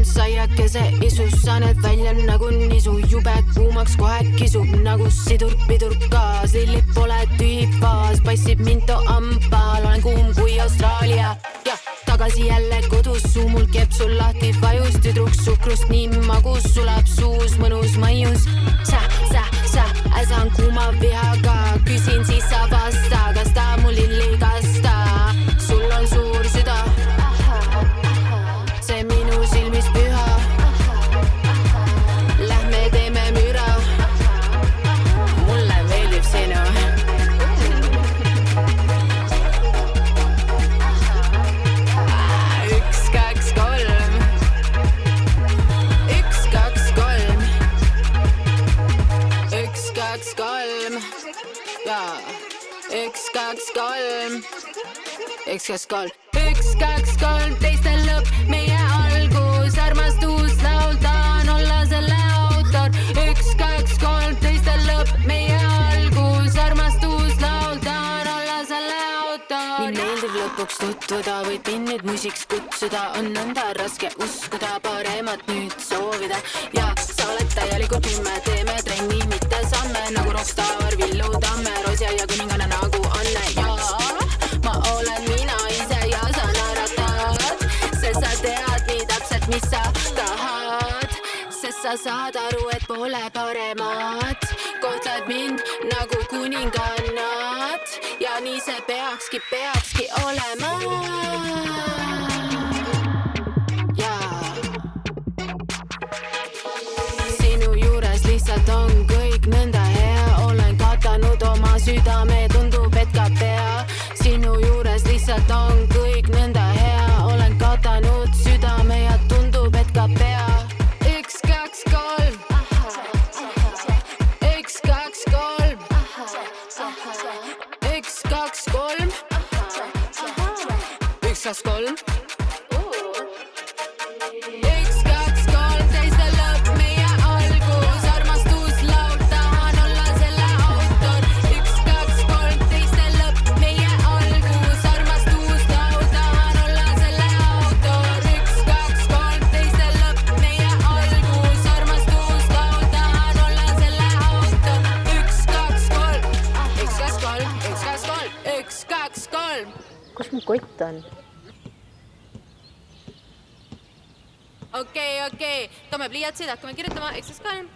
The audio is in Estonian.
saiakese isus, sa need välja nagu nisu, jube kuumaks kohe kisub nagu sidur, pidur gaas, lillib pole tüüp vaas, passib minto ambal, olen kuum kui Austraalia ja tagasi jälle kodus, suu mul kepsul lahti vajus, tüdruks suhkrust nii magus, sulab suus mõnus maius, sa äsan kuuma vihaga, küsin siis sa vasta, kas ta mu lilli kasta, sul on suur süda, see minu silmis püha, lähme teeme müra, mulle meeldib sinu. Üks, kaks, kolm. Üks, kaks, kolm. Üks, kaks, kolm. Jaa. Üks, kaks, kolm. Üks, kaks, kolm. Üks, kaks, kolm, teistel lõpp, meie algus, armastus, lauldan, olla selle autor. Üks, kaks, kolm, teistel lõpp, meie algus, armastus, lauldan, olla selle autor. Nii meeldib lõpuks tutvuda, võid mind nüüd musiks kutsuda, on nõnda raske uskuda, paremat nüüd soovida. Ja sa oled täielikult kümme, teeme trenni, mitte samme, nagu rockstaar, Villu Tamme, Rosja ja kuninganna nagu Anne. Ja ma olen mina ise ja sa naeratad, sest sa tead nii täpselt, mis sa tahad, sest sa saad aru, et pole paremat, kohtled mind nagu kuningannat ja nii see peakski olema. Sinu juures lihtsalt on kõik nõnda hea, olen katanud oma südame, tundub, et ka pea. Sinu juures lihtsalt on kõik nõnda hea, olen katanud südame ja tundub, et ka pea. Üks, kaks, kolm. Üks, kaks, kolm. Üks, kaks, kolm. Üks, kaks, kolm. Üks, kaks, kolm, teistel lõpp, meie algus, armastus, laul, tahan olla selle autor. Üks, kaks, kolm, teistel lõpp, meie algus, armastus, laul, tahan olla selle autor. Üks, kaks, kolm, teistel lõpp, meie algus, armastus, laul, tahan olla selle autor. Üks, kaks, kolm, üks, kaks, kolm, üks, kaks, kolm, üks, kaks, kolm. Kus mu kott on? Okei, toome pliiatsid, hakkame kirjutama, üks, kaks, kolm.